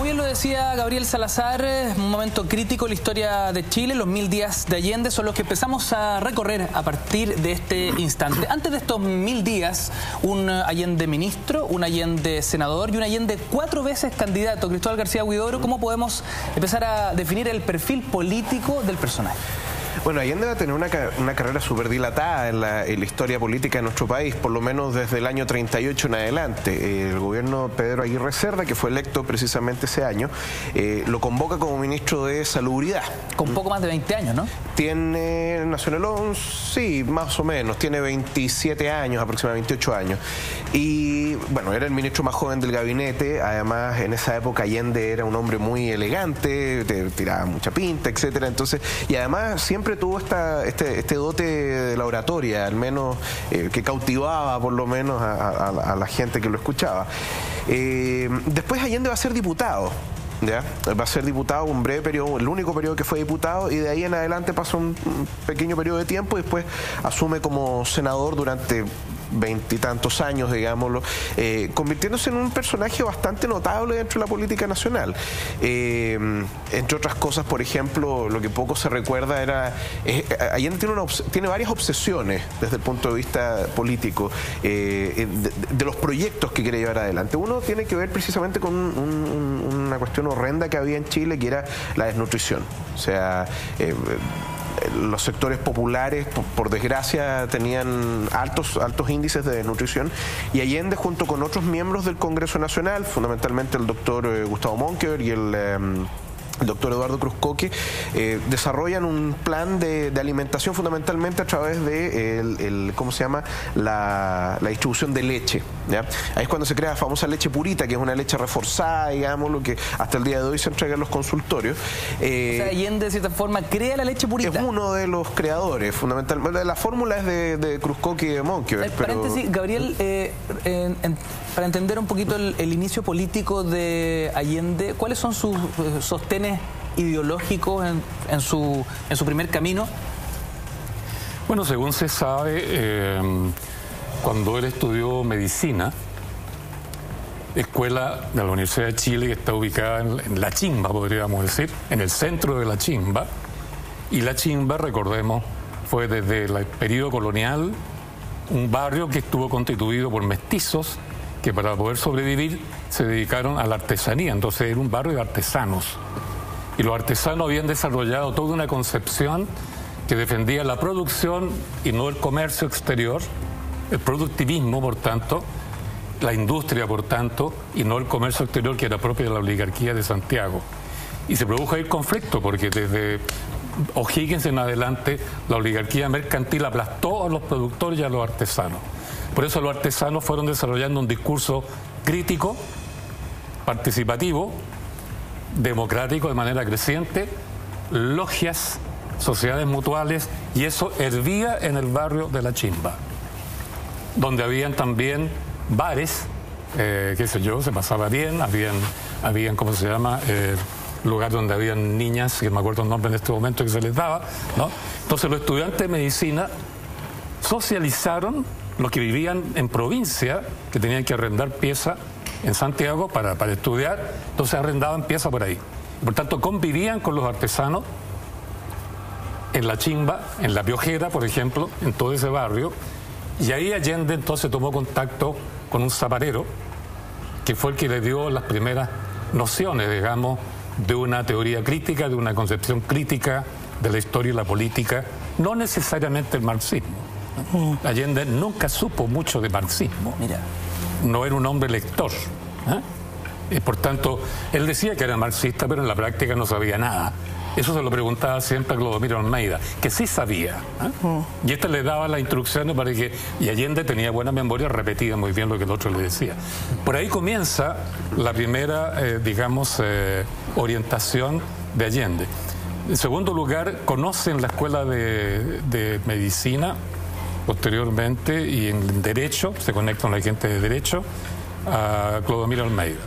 como bien lo decía Gabriel Salazar, un momento crítico en la historia de Chile. Los 1000 días de Allende son los que empezamos a recorrer a partir de este instante. Antes de estos 1000 días, un Allende ministro, un Allende senador y un Allende 4 veces candidato. Cristóbal García Huidobro, ¿cómo podemos empezar a definir el perfil político del personaje? Bueno, Allende va a tener una carrera súper dilatada en la historia política de nuestro país, por lo menos desde el año 38 en adelante. El gobierno de Pedro Aguirre Cerda, que fue electo precisamente ese año, lo convoca como ministro de Salubridad. Con poco más de 20 años, ¿no? Nació en el 11, sí, más o menos, tiene 27 años, aproximadamente 28 años. Y bueno, era el ministro más joven del gabinete. Además, en esa época Allende era un hombre muy elegante, tiraba mucha pinta, etcétera. Entonces, y además siempre tuvo este dote de la oratoria, al menos que cautivaba por lo menos a la gente que lo escuchaba. Después Allende va a ser diputado. ¿Ya? Va a ser diputado un breve periodo, el único periodo que fue diputado, y de ahí en adelante pasa un pequeño periodo de tiempo y después asume como senador durante 20 y tantos años, digámoslo, convirtiéndose en un personaje bastante notable dentro de la política nacional. Entre otras cosas, por ejemplo, lo que poco se recuerda era... Allende tiene varias obsesiones desde el punto de vista político, de los proyectos que quiere llevar adelante. Uno tiene que ver precisamente con una cuestión horrenda que había en Chile, que era la desnutrición. O sea... los sectores populares, por desgracia, tenían altos índices de desnutrición, y Allende, junto con otros miembros del Congreso Nacional, fundamentalmente el doctor Gustavo Monkeberg y el doctor Eduardo Cruzcoque, desarrollan un plan de alimentación fundamentalmente a través de ¿cómo se llama? La distribución de leche, ¿ya? Ahí es cuando se crea la famosa leche purita, que es una leche reforzada, digamos, lo que hasta el día de hoy se entrega en los consultorios. O sea, Allende, de cierta forma, crea la leche purita. Es uno de los creadores, fundamentalmente. La fórmula es de Cruzcoque y de Monkeberg. Paréntesis, Gabriel, para entender un poquito el inicio político de Allende, ¿cuáles son sus sostenes ideológicos en su primer camino? Bueno, según se sabe, cuando él estudió medicina, escuela de la Universidad de Chile, que está ubicada en La Chimba, podríamos decir, en el centro de La Chimba, y La Chimba, recordemos, fue desde el periodo colonial un barrio que estuvo constituido por mestizos que para poder sobrevivir se dedicaron a la artesanía. Entonces era un barrio de artesanos. Y los artesanos habían desarrollado toda una concepción que defendía la producción y no el comercio exterior, el productivismo, por tanto, la industria, por tanto, y no el comercio exterior, que era propio de la oligarquía de Santiago. Y se produjo ahí el conflicto, porque desde O'Higgins en adelante la oligarquía mercantil aplastó a los productores y a los artesanos. Por eso los artesanos fueron desarrollando un discurso crítico, participativo, democrático de manera creciente, logias, sociedades mutuales, y eso hervía en el barrio de La Chimba, donde habían también bares, qué sé yo, se pasaba bien, habían ¿cómo se llama?, lugar donde habían niñas, que me acuerdo el nombre en este momento que se les daba, ¿no? Entonces los estudiantes de medicina socializaron los que vivían en provincia, que tenían que arrendar pieza en Santiago para estudiar, entonces arrendaban pieza por ahí. Por tanto, convivían con los artesanos en La Chimba, en La Piojera, por ejemplo, en todo ese barrio, y ahí Allende entonces tomó contacto con un zaparero, que fue el que le dio las primeras nociones, digamos, de una teoría crítica, de una concepción crítica de la historia y la política, no necesariamente el marxismo. Allende nunca supo mucho de marxismo. Mira. No era un hombre lector. Y por tanto, él decía que era marxista, pero en la práctica no sabía nada. Eso se lo preguntaba siempre a Clodomiro Almeida, que sí sabía. Y este le daba las instrucciones para que... Y Allende tenía buena memoria, repetía muy bien lo que el otro le decía. Por ahí comienza la primera, digamos, orientación de Allende. En segundo lugar, conoce en la escuela de medicina, posteriormente, y en Derecho, se conecta con la gente de Derecho, a Clodomiro Almeida.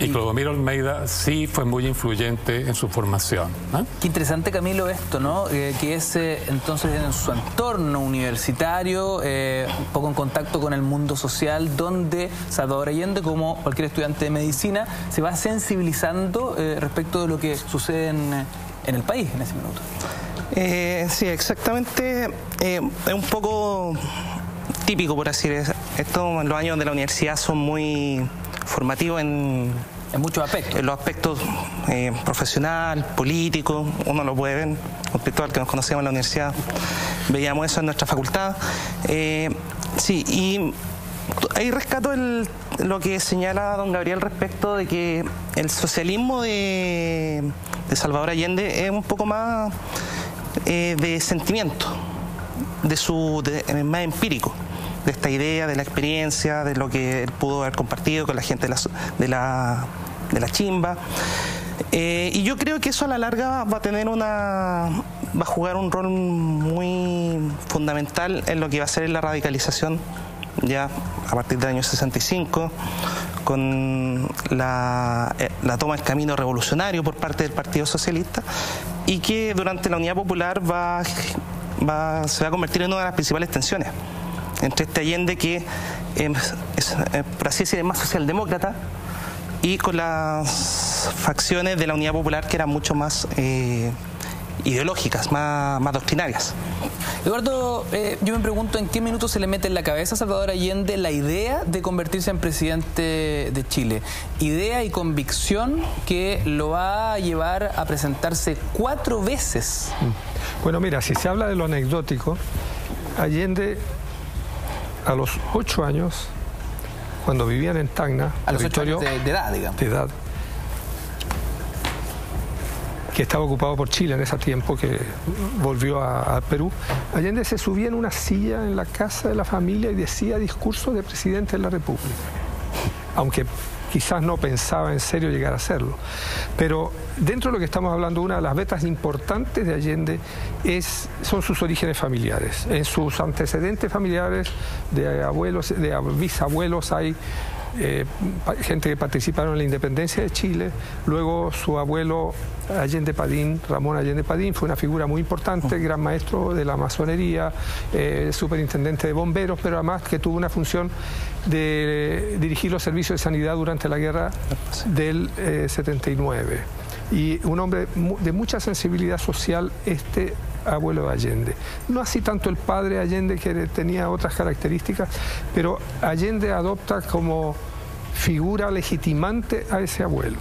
Y Clodomiro Almeida sí fue muy influyente en su formación, ¿no? Qué interesante, Camilo, esto, ¿no? Que es entonces en su entorno universitario, un poco en contacto con el mundo social, donde Salvador Allende, como cualquier estudiante de medicina, se va sensibilizando respecto de lo que sucede en el país en ese minuto. Sí, exactamente. Es un poco típico, por así decirlo. Estos los años de la universidad son muy formativos en muchos aspectos. En los aspectos profesional, político, uno lo puede ver. Respecto al que nos conocíamos en la universidad, veíamos eso en nuestra facultad. Sí, y ahí rescato lo que señala don Gabriel respecto de que el socialismo de Salvador Allende es un poco más de sentimiento, más empírico, de esta idea, de la experiencia, de lo que él pudo haber compartido con la gente de la chimba. Y yo creo que eso a la larga va a jugar un rol muy fundamental en lo que va a ser la radicalización ya a partir del año 65, con la toma del camino revolucionario por parte del Partido Socialista, y que durante la Unidad Popular se va a convertir en una de las principales tensiones entre este Allende que es por así decirlo, más socialdemócrata, y con las facciones de la Unidad Popular que eran mucho más ideológicas, más doctrinarias. Eduardo, yo me pregunto en qué minuto se le mete en la cabeza a Salvador Allende la idea de convertirse en presidente de Chile. Idea y convicción que lo va a llevar a presentarse 4 veces. Bueno, mira, si se habla de lo anecdótico, Allende a los 8 años, cuando vivían en Tacna, a los 8 años de edad, digamos. De edad, que estaba ocupado por Chile en ese tiempo, que volvió a Perú, Allende se subía en una silla en la casa de la familia y decía discursos de presidente de la República, aunque quizás no pensaba en serio llegar a hacerlo. Pero dentro de lo que estamos hablando, una de las vetas importantes de Allende son sus orígenes familiares. En sus antecedentes familiares de abuelos, de bisabuelos, hay gente que participaron en la independencia de Chile. Luego su abuelo Allende Padín, Ramón Allende Padín, fue una figura muy importante, gran maestro de la masonería, superintendente de bomberos, pero además que tuvo una función de dirigir los servicios de sanidad durante la guerra del 79. Y un hombre de mucha sensibilidad social, abuelo de Allende. No así tanto el padre Allende, que tenía otras características, pero Allende adopta como figura legitimante a ese abuelo.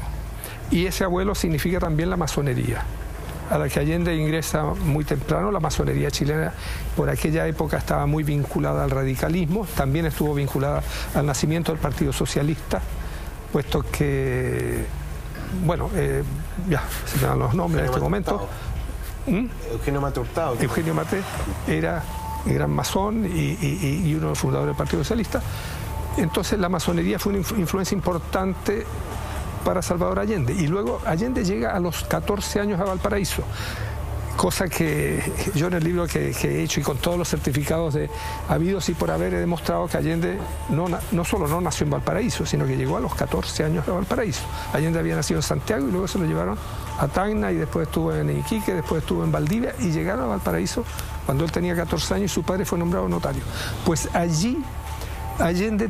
Y ese abuelo significa también la masonería, a la que Allende ingresa muy temprano. La masonería chilena por aquella época estaba muy vinculada al radicalismo, también estuvo vinculada al nacimiento del Partido Socialista, puesto que, bueno, ya se me dan los nombres en este momento. Eugenio Mate Hurtado. Eugenio Mate era gran masón y uno de los fundadores del Partido Socialista. Entonces la masonería fue una influencia importante para Salvador Allende. Y luego Allende llega a los 14 años a Valparaíso, cosa que yo en el libro que he hecho y con todos los certificados de habidos y por haber he demostrado que Allende no solo no nació en Valparaíso, sino que llegó a los 14 años a Valparaíso. Allende había nacido en Santiago y luego se lo llevaron a Tacna y después estuvo en Iquique, después estuvo en Valdivia y llegaron a Valparaíso cuando él tenía 14 años y su padre fue nombrado notario. Pues allí Allende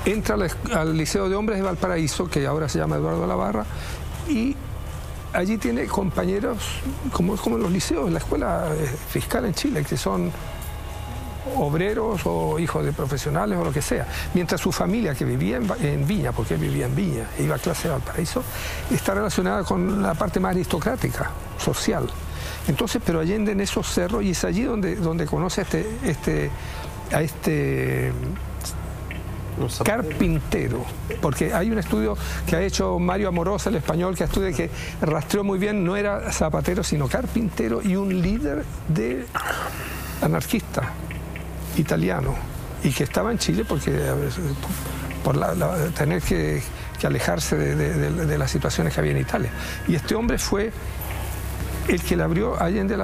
entra al Liceo de Hombres de Valparaíso, que ahora se llama Eduardo Labarra, y allí tiene compañeros, como en los liceos, en la escuela fiscal en Chile, que son obreros o hijos de profesionales o lo que sea. Mientras su familia, que vivía en Viña, porque él vivía en Viña, e iba a clase de Valparaíso, está relacionada con la parte más aristocrática, social. Entonces, pero Allende en esos cerros, y es allí donde conoce a este carpintero, porque hay un estudio que ha hecho Mario Amorosa, el español, que estudia, que rastreó muy bien, no era zapatero sino carpintero y un líder de anarquista italiano, y que estaba en Chile porque por tener que alejarse de las situaciones que había en Italia. Y este hombre fue el que le abrió a Allende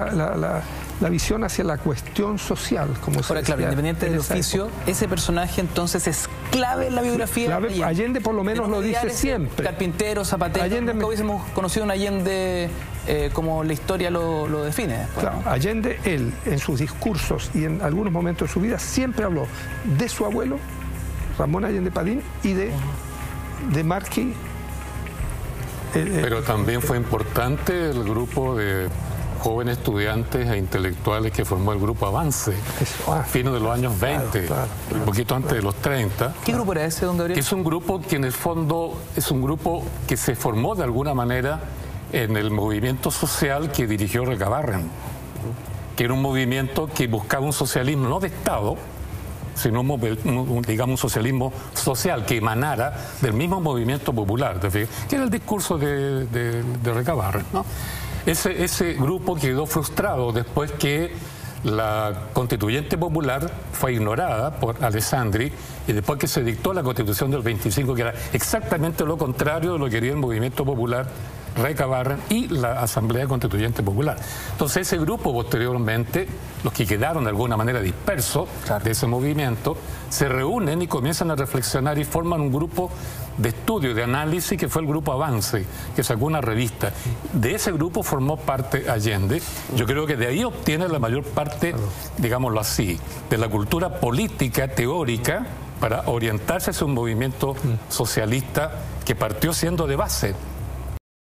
la visión hacia la cuestión social, como se Ahora, decía. claro, independiente del oficio, época. ese personaje entonces es clave en la biografía de Allende. Allende por lo menos lo dice siempre. Carpintero, zapatero, nunca hubiésemos conocido un Allende como la historia lo define. Claro, Allende, él, en sus discursos y en algunos momentos de su vida, siempre habló de su abuelo, Ramón Allende Padín, y de Marquis. Pero también fue importante el grupo de jóvenes estudiantes e intelectuales que formó el grupo Avance, a fines de los años 20, un poquito antes de los 30. ¿Qué grupo era ese, don Gabriel? Que es un grupo que en el fondo es un grupo que se formó de alguna manera en el movimiento social que dirigió Recabarren, que era un movimiento que buscaba un socialismo no de Estado, sino digamos un socialismo social que emanara del mismo movimiento popular, que era el discurso de Recabarren, ¿no? Ese grupo quedó frustrado después que la constituyente popular fue ignorada por Alessandri y después que se dictó la constitución del 25, que era exactamente lo contrario de lo que quería el movimiento popular, Recabarren y la Asamblea Constituyente Popular. Entonces ese grupo posteriormente, los que quedaron de alguna manera dispersos de ese movimiento, se reúnen y comienzan a reflexionar y forman un grupo de estudio, de análisis, que fue el grupo Avance, que sacó una revista. De ese grupo formó parte Allende. Yo creo que de ahí obtiene la mayor parte, digámoslo así, de la cultura política, teórica, para orientarse hacia un movimiento socialista que partió siendo de base.